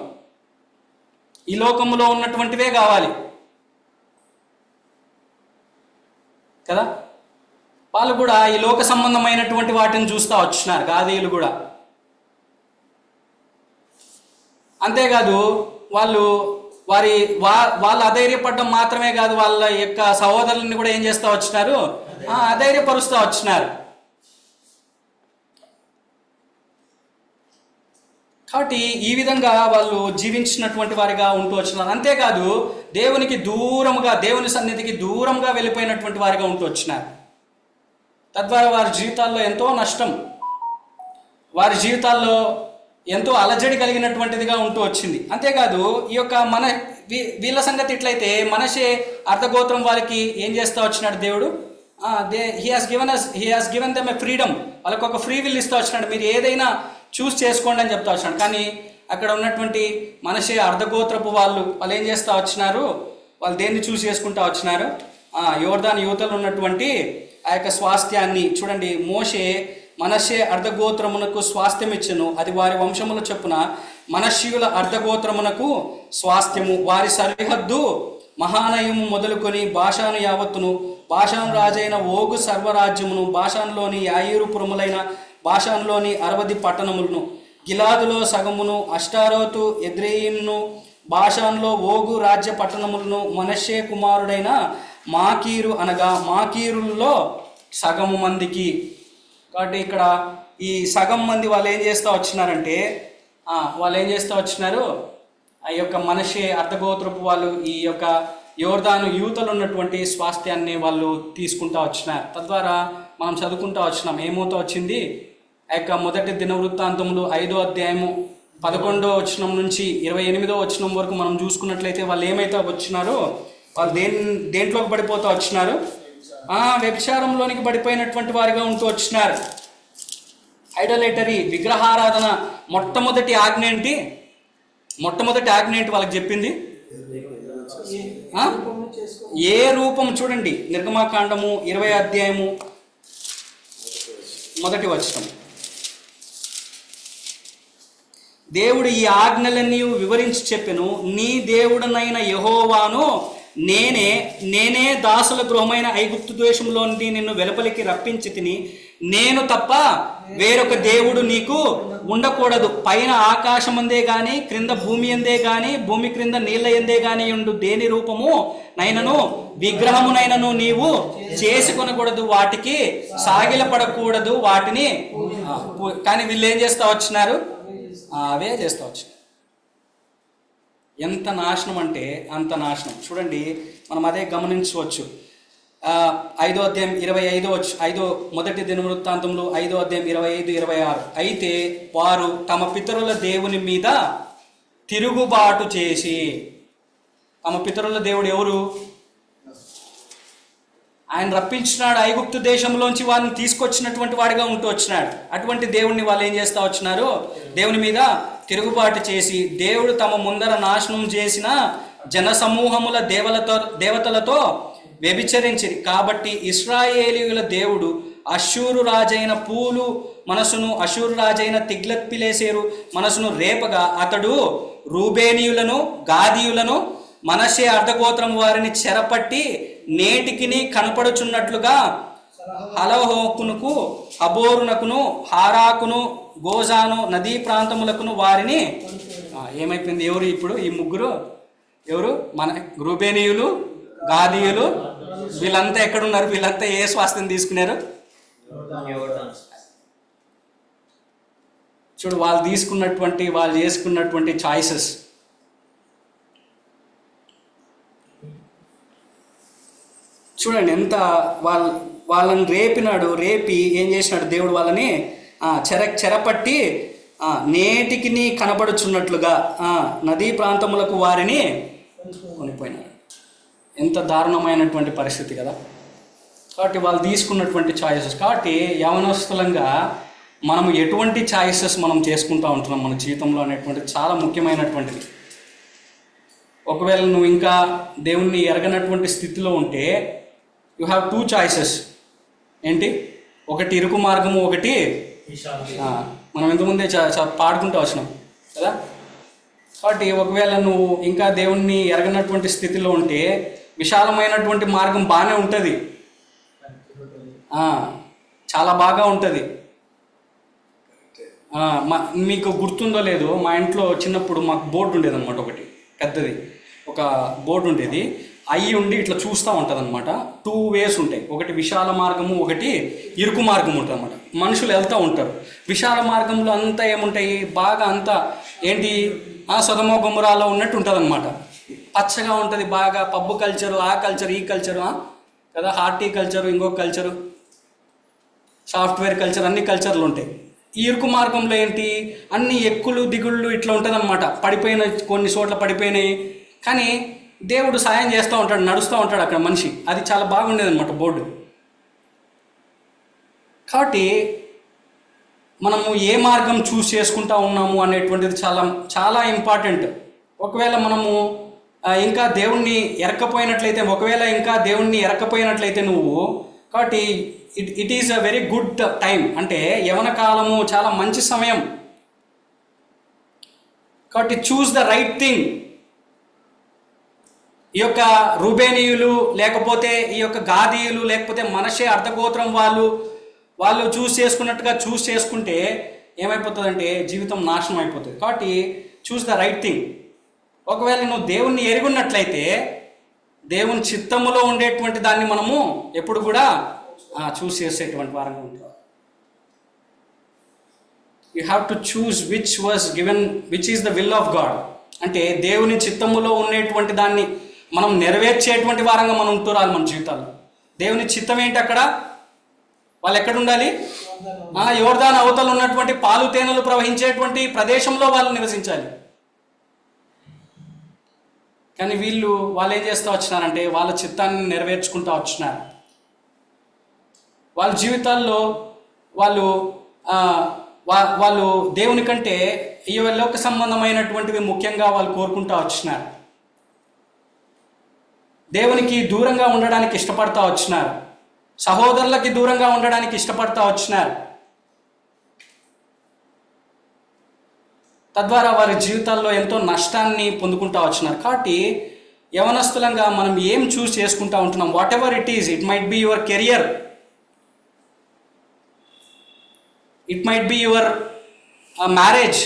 ఈ లోకంలో ఉన్నటువంటివే కావాలి కదా. వాళ్ళు కూడా ఈ లోక సంబంధమైనటువంటి వాటిని చూస్తూ వచ్చినారు గాదీయులు కూడా. అంతేకాదు వాళ్ళు అధైర్యపడడం మాత్రమే కాదు, వాళ్ళ యొక్క సహోదరులని కూడా ఏం చేస్తూ వచ్చినారు, అధైర్యపరుస్తూ వచ్చినారు. కాబట్టి ఈ విధంగా వాళ్ళు జీవించినటువంటి వారిగా ఉంటూ వచ్చినారు. అంతేకాదు దేవునికి దూరముగా, దేవుని సన్నిధికి దూరంగా వెళ్ళిపోయినటువంటి వారిగా ఉంటూ వచ్చినారు. తద్వారా వారి జీవితాల్లో ఎంతో నష్టం, వారి జీవితాల్లో ఎంతో అలజడి కలిగినటువంటిదిగా ఉంటూ వచ్చింది. అంతేకాదు ఈ యొక్క వీళ్ళ సంగతి ఇట్లయితే మనషే అర్ధగోత్రం వారికి ఏం చేస్తూ వచ్చినాడు దేవుడు, he has given them a freedom, వాళ్ళకి ఒక ఫ్రీ విల్ ఇస్తూ వచ్చినాడు, మీరు ఏదైనా చూస్ చేసుకోండి అని చెప్తా వచ్చినాడు. కానీ అక్కడ ఉన్నటువంటి మనషే అర్ధగోత్రపు వాళ్ళు ఏం చేస్తూ వచ్చినారు, వాళ్ళు దేన్ని చూస్ చేసుకుంటూ వచ్చినారు, యోర్దాను యువతలు ఉన్నటువంటి ఆ యొక్క స్వాస్థ్యాన్ని చూడండి. మోషే మనషే అర్ధగోత్రమునకు స్వాస్థ్యం ఇచ్చెను, అది వారి వంశముల చొప్పున మనష్యుల అర్ధగోత్రమునకు స్వాస్థ్యము. వారి సరిహద్దు మహానయము మొదలుకొని బాషాను యావత్తును, బాషాను రాజైన ఓగు సర్వరాజ్యమును, బాషానులోని యాయిరుపురములైన బాషానులోని 60 పట్టణములను, గిలాదులో సగమును, అష్టారోతు ఎద్రెయిను, బాషాన్లో ఓగు రాజ్య పట్టణములను, మనష్షే కుమారుడైన మాకీరు అనగా మాకీరుల్లో సగము మందికి. కాబట్టి ఇక్కడ ఈ సగం మంది వాళ్ళు ఏం చేస్తూ వచ్చినారంటే, ఆ యొక్క మనషే అర్ధగోత్రపు వాళ్ళు ఈ యొక్క యోర్దాను యూతలు ఉన్నటువంటి స్వాస్థ్యాన్ని వాళ్ళు తీసుకుంటూ వచ్చినారు. తద్వారా మనం చదువుకుంటూ వచ్చినాం, ఏమవుతూ వచ్చింది, ఆ యొక్క మొదటి దినవృత్తాంతములు 5వ అధ్యాయము 11వ వచనం నుంచి 28వ వచనం వరకు మనం చూసుకున్నట్లయితే వాళ్ళు ఏమైతే వచ్చినారో, వాళ్ళు దేంట్లోకి పడిపోతూ వచ్చినారు, వ్యభిచారంలోనికి పడిపోయినటువంటి వారిగా ఉంటూ వచ్చినారు. ఐడోలేటరీ, విగ్రహారాధన. మొట్టమొదటి ఆజ్ఞ ఏంటి వాళ్ళకి చెప్పింది, ఏ రూపం చూడండి, నిర్గమాకాండము 20వ అధ్యాయము 1వ వచనం. దేవుడు ఈ ఆజ్ఞలన్నీ వివరించి చెప్పెను, నీ దేవుడనైన యెహోవాను నేనే దాసుల గృహమైన ఐగుప్తు దేశంలో నుండి నిన్ను వెలుపలికి రప్పించి తిని, నేను తప్ప వేరొక దేవుడు నీకు ఉండకూడదు. పైన ఆకాశమందే గాని, క్రింద భూమి ఎందే గాని, భూమి క్రింద నీళ్ళ ఎందే గాని ఉండు దేని రూపము నైనను విగ్రహమునైనను నీవు చేసుకొనకూడదు, వాటికి సాగిలపడకూడదు, వాటిని. కానీ వీళ్ళు ఏం చేస్తూ వచ్చినారు, అవే చేస్తూ వచ్చినారు. ఎంత నాశనం అంటే అంత నాశనం. చూడండి, మనం అదే గమనించవచ్చు. 5వ అధ్యాయం 25 మొదటి దినవృత్తాంతంలో 5వ అధ్యాయం 25-26. అయితే వారు తమ పితరుల దేవుని మీద తిరుగుబాటు చేసి, తమ పితరుల దేవుడు ఎవరు, ఆయన రప్పించినాడు, ఐగుప్తు దేశంలోంచి వారిని తీసుకొచ్చినటువంటి వాడిగా ఉంటూ వచ్చినాడు. అటువంటి దేవుడిని వాళ్ళు ఏం చేస్తూ వచ్చినారు, దేవుని మీద తిరుగుబాటు చేసి, దేవుడు తమ ముందర నాశనం చేసిన జనసమూహముల దేవతలతో వ్యభిచరించిరి. కాబట్టి ఇశ్రాయేలీయుల దేవుడు అష్షూరు రాజైన పూలు మనసును, అష్షూరు రాజైన తిగ్లత్పిలేసేరు మనసును రేపగా, అతడు రూబేనీయులను, గాదీయులను, మనషే అర్ధగోత్రం వారిని చెరపట్టి నేటికిని కనపడుచున్నట్లుగా హలహోకునుకు, హబోరునకును, హారాకును, గోజాను నదీ ప్రాంతములకును వారిని. ఏమైపోయింది, ఎవరు ఇప్పుడు ఈ ముగ్గురు ఎవరు, మన రూబేనీయులు, గాదీయులు, వీళ్ళంతా ఎక్కడున్నారు, వీళ్ళంతా ఏ స్వాస్థ్యం తీసుకున్నారు చూడు. వాళ్ళు చేసుకున్నటువంటి చాయిసెస్. చూడండి ఎంత వాళ్ళని రేపి ఏం చేసినాడు దేవుడు, వాళ్ళని చెరపట్టి నేటికి నీ కనబడుచున్నట్లుగా నదీ ప్రాంతములకు వారిని కొనిపోయినారు. ఎంత దారుణమైనటువంటి పరిస్థితి కదా. కాబట్టి వాళ్ళు తీసుకున్నటువంటి ఛాయిసెస్. కాబట్టి యవనస్తులంగా మనము ఎటువంటి ఛాయిసెస్ మనం చేసుకుంటూ ఉంటున్నాం మన జీవితంలో అనేటువంటిది చాలా ముఖ్యమైనటువంటిది. ఒకవేళ నువ్వు ఇంకా దేవుణ్ణి ఎరగనటువంటి స్థితిలో ఉంటే యు హ్యావ్ 2 చాయిసెస్. ఏంటి? ఒకటి ఇరుకు మార్గము, ఒకటి మనం ఇంతకుముందే పాడుకుంటూ వచ్చినాం కదా. కాబట్టి ఒకవేళ నువ్వు ఇంకా దేవుణ్ణి ఎరగనటువంటి స్థితిలో ఉంటే విశాలమైనటువంటి మార్గం బాగానే ఉంటుంది, చాలా బాగా ఉంటుంది. మీకు గుర్తుందో లేదో, మా ఇంట్లో చిన్నప్పుడు మాకు బోర్డు ఉండేది అనమాట, ఒకటి పెద్దది ఒక బోర్డు ఉండేది. అయ్యి ఉండి ఇట్లా చూస్తూ ఉంటుంది అనమాట. 2 వేస్ ఉంటాయి, ఒకటి విశాల మార్గము, ఒకటి ఇరుకు మార్గం ఉంటుంది అనమాట. మనుషులు వెళ్తూ ఉంటారు. విశాల మార్గంలో అంతా ఏముంటాయి, బాగా అంతా ఏంటి సొదొమ గొమొర్రాలో ఉన్నట్టు ఉంటుంది అనమాట. పచ్చగా ఉంటుంది బాగా, పబ్బు కల్చరు, ఆ కల్చర్, ఈ కల్చరు కదా, హార్టికల్చరు, ఇంకొక కల్చరు, సాఫ్ట్వేర్ కల్చర్, అన్ని కల్చర్లు ఉంటాయి. ఈ ఇరుకు మార్గంలో ఏంటి, అన్ని ఎక్కులు దిగుళ్ళు ఇట్లా ఉంటుంది అనమాట. పడిపోయిన కొన్ని చోట్ల పడిపోయినాయి, కానీ దేవుడు సాయం చేస్తూ ఉంటాడు, నడుస్తూ ఉంటాడు అక్కడ మనిషి. అది చాలా బాగుండేది అనమాట బోర్డు. కాబట్టి మనము ఏ మార్గం చూస్ చేసుకుంటా ఉన్నాము అనేటువంటిది చాలా చాలా ఇంపార్టెంట్. ఒకవేళ మనము ఇంకా దేవుణ్ణి ఎరకపోయినట్లయితే నువ్వు, కాబట్టి it is a very good time. అంటే యవన కాలము చాలా మంచి సమయం. కాబట్టి చూస్ ద రైట్ థింగ్. ఈ యొక్క రూబేనీయులు, లేకపోతే ఈ యొక్క గాదీయులు, లేకపోతే మనషే అర్ధగోత్రం వాళ్ళు చూస్ చేసుకుంటే ఏమైపోతుందంటే జీవితం నాశనం అయిపోతుంది. కాబట్టి చూస్ ద రైట్ థింగ్. ఒకవేళ నువ్వు దేవుణ్ణి ఎరుగున్నట్లయితే దేవుని చిత్తములో ఉండేటువంటి దాన్ని మనము ఎప్పుడు కూడా చూస్ చేసేటువంటి వారంగా ఉంటాం. You have to choose which is the will of God. అంటే దేవుని చిత్తములో ఉండేటువంటి దాన్ని మనం నెరవేర్చేటువంటి వారంగా మనం ఉంటురాలి మన జీవితాల్లో. దేవుని చిత్తం ఏంటి అక్కడ? వాళ్ళు ఎక్కడ ఉండాలి? యోర్దాను అవతల ఉన్నటువంటి పాలు తేనెలు ప్రవహించేటువంటి ప్రదేశంలో వాళ్ళు నివసించాలి. కానీ వాళ్ళు ఏం చేస్తూ వచ్చినారంటే వాళ్ళ చిత్తాన్ని నెరవేర్చుకుంటూ వచ్చినారు. వాళ్ళ జీవితాల్లో వాళ్ళు దేవుని కంటే ఈ లోక సంబంధమైనటువంటివి ముఖ్యంగా వాళ్ళు కోరుకుంటూ వచ్చినారు. దేవునికి దూరంగా ఉండడానికి ఇష్టపడతా వచ్చినారు. సహోదరులకి దూరంగా ఉండడానికి ఇష్టపడతా వచ్చినారు. తద్వారా వారి జీవితాల్లో ఎంతో నష్టాన్ని పొందుకుంటూ వచ్చినారు. కాబట్టి యవనస్తులంగా మనం ఏం చూస్ చేసుకుంటూ ఉంటున్నాం? What ever it is, it might be your career, it might be your marriage.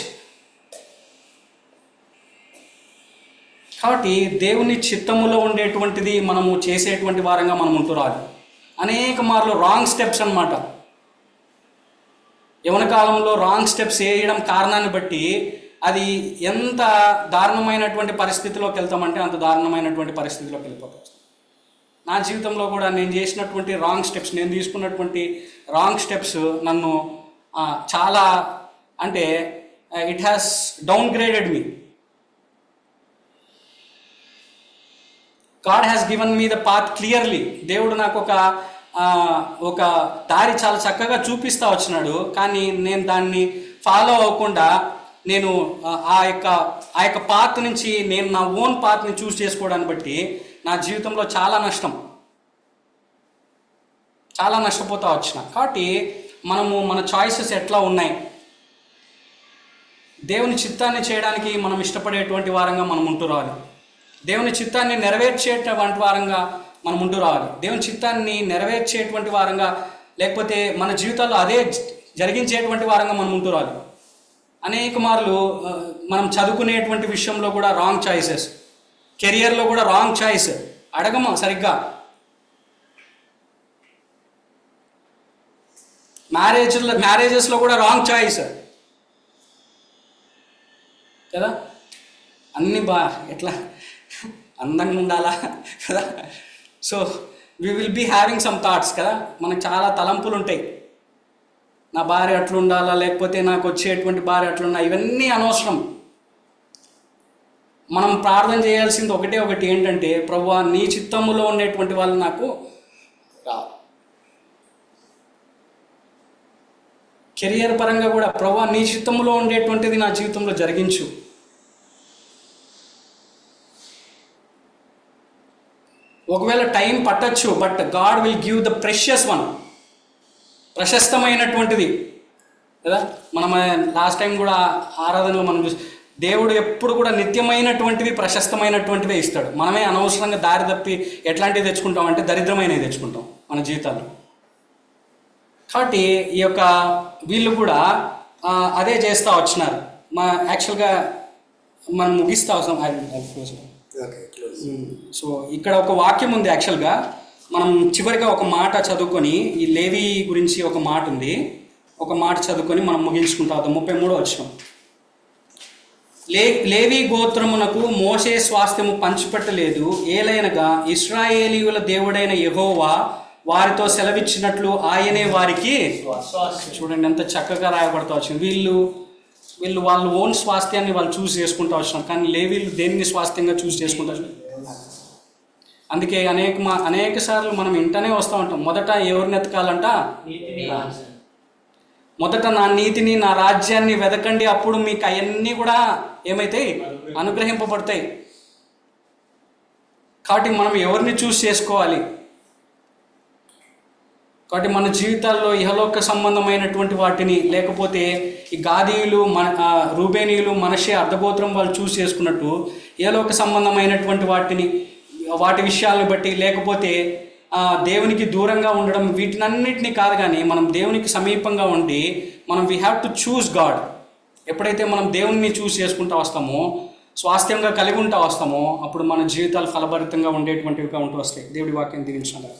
కాబట్టి దేవుని చిత్తములో ఉండేటువంటిది మనము చేసేటువంటి వారంగా మనం ఉంటురాదు. అనేక మార్లు రాంగ్ స్టెప్స్ అన్నమాట. యవన కాలంలో రాంగ్ స్టెప్స్ వేయడం కారణాన్ని బట్టి అది ఎంత దారుణమైనటువంటి పరిస్థితిలోకి వెళ్తామంటే అంత దారుణమైనటువంటి పరిస్థితిలోకి వెళ్ళిపోతాం. నా జీవితంలో కూడా నేను చేసినటువంటి రాంగ్ స్టెప్స్, నేను తీసుకున్నటువంటి రాంగ్ స్టెప్స్ నన్ను చాలా, అంటే it has down graded me. God has given me the path clearly. దేవుడు నాకు ఒక దారి చాలా చక్కగా చూపిస్తూ వచ్చినాడు. కానీ నేను దాన్ని ఫాలో అవ్వకుండా నేను ఆ యొక్క పాత్ నుంచి నేను నా ఓన్ పాత్ని చూస్ చేసుకోవడాన్ని బట్టి నా జీవితంలో చాలా నష్టపోతూ వచ్చిన. కాబట్టి మన చాయిసెస్ ఎట్లా ఉన్నాయి? దేవుని చిత్తాన్ని చేయడానికి మనం ఇష్టపడేటువంటి వారంగా మనం ఉంటూ రావాలి. దేవుని చిత్తాన్ని నెరవేర్చేటువంటి వారంగా మనం ఉంటూ రావాలి. దేవుని చిత్తాన్ని నెరవేర్చేటువంటి వారంగా, లేకపోతే మన జీవితాల్లో అదే జరిగించేటువంటి వారంగా మనం ఉంటూ రావాలి. అనేక మార్లు మనం చదువుకునేటువంటి విషయంలో కూడా రాంగ్ చాయిసెస్, కెరియర్లో కూడా రాంగ్ చాయిస్, అడగము సరిగ్గా. మ్యారేజెస్లో కూడా రాంగ్ చాయిస్ కదా. అన్నీ ఎట్లా అందంగా ఉండాలా కదా. So we will be having some thoughts కదా, మనకు చాలా తలంపులు ఉంటాయి. నా భార్య అట్లుండాలా, లేకపోతే నాకు వచ్చేటువంటి భార్య అట్లున్నా, ఇవన్నీ అనవసరం. మనం ప్రార్థన చేయాల్సింది ఒకటి ఏంటంటే, ప్రభువా నీ చిత్తములో ఉండేటువంటి వాళ్ళు నాకు రావాలి. కెరియర్ పరంగా కూడా ప్రభువా నీ చిత్తములో ఉండేటువంటిది నా జీవితంలో జరిగించు. ఒకవేళ టైం పట్టచ్చు, but God will give the precious one, ప్రశస్తమైనటువంటిది కదా. మనం లాస్ట్ టైం కూడా ఆరాధనలో మనం చూసి, దేవుడు ఎప్పుడు కూడా నిత్యమైనటువంటివి ప్రశస్తమైనటువంటివే ఇస్తాడు. మనమే అనవసరంగా దారి తప్పి ఎట్లాంటివి తెచ్చుకుంటాం అంటే దరిద్రమైనవి తెచ్చుకుంటాం మన జీవితాల్లో. కాబట్టి ఈ యొక్క వీళ్ళు కూడా అదే చేస్తూ వచ్చినారు. యాక్చువల్గా మనం ముగిస్తూ వస్తాం. సో ఇక్కడ ఒక వాక్యం ఉంది. యాక్చువల్గా మనం చివరిగా ఒక మాట చదువుకొని, ఈ లేవి గురించి ఒక మాట ఉంది, ఒక మాట చదువుకొని మనం ముగించుకుంటా వద్దాం. 33 వచనం. లేవి గోత్రమునకు మోషే స్వాస్థ్యము పంచిపెట్టలేదు, ఏలైనగా ఇశ్రాయేలీయుల దేవుడైన యెహోవా వారితో సెలవిచ్చినట్లు ఆయనే వారికి. చూడండి ఎంత చక్కగా రాయబడతా వచ్చింది. వీళ్ళు వాళ్ళ ఓన్ స్వాస్థ్యాన్ని వాళ్ళు చూస్ చేసుకుంటూ వచ్చినారు, కానీ లేవీలు దేన్ని స్వాస్థ్యంగా చూస్ చేసుకుంటూ వచ్చినారు. అందుకే అనేక సార్లు మనం ఇంటనే వస్తూ ఉంటాం, మొదట ఎవరిని ఎతకాలంట, మొదట నా నీతిని నా రాజ్యాన్ని వెతకండి, అప్పుడు మీకు అవన్నీ కూడా ఏమైతాయి, అనుగ్రహింపబడతాయి. కాబట్టి మనం ఎవరిని చూస్ చేసుకోవాలి. కాబట్టి మన జీవితాల్లో ఇహలోక సంబంధమైనటువంటి వాటిని, లేకపోతే ఈ గాదీయులు, రూబేనీయులు, మనషే, అర్ధగోత్రం వాళ్ళు చూస్ చేసుకున్నట్టు ఇహలోక సంబంధమైనటువంటి వాటి విషయాలను బట్టి, లేకపోతే దేవునికి దూరంగా ఉండడం, వీటినన్నిటినీ కాదు, కానీ మనం దేవునికి సమీపంగా ఉండి మనం we have to choose God. ఎప్పుడైతే మనం దేవుని చూస్ చేసుకుంటూ వస్తామో, స్వాస్థ్యంగా కలిగి ఉంటా వస్తామో, అప్పుడు మన జీవితాలు ఫలభరితంగా ఉండేటువంటివిగా ఉంటూ వస్తాయి. దేవుడి వాక్యం దీవించాలి.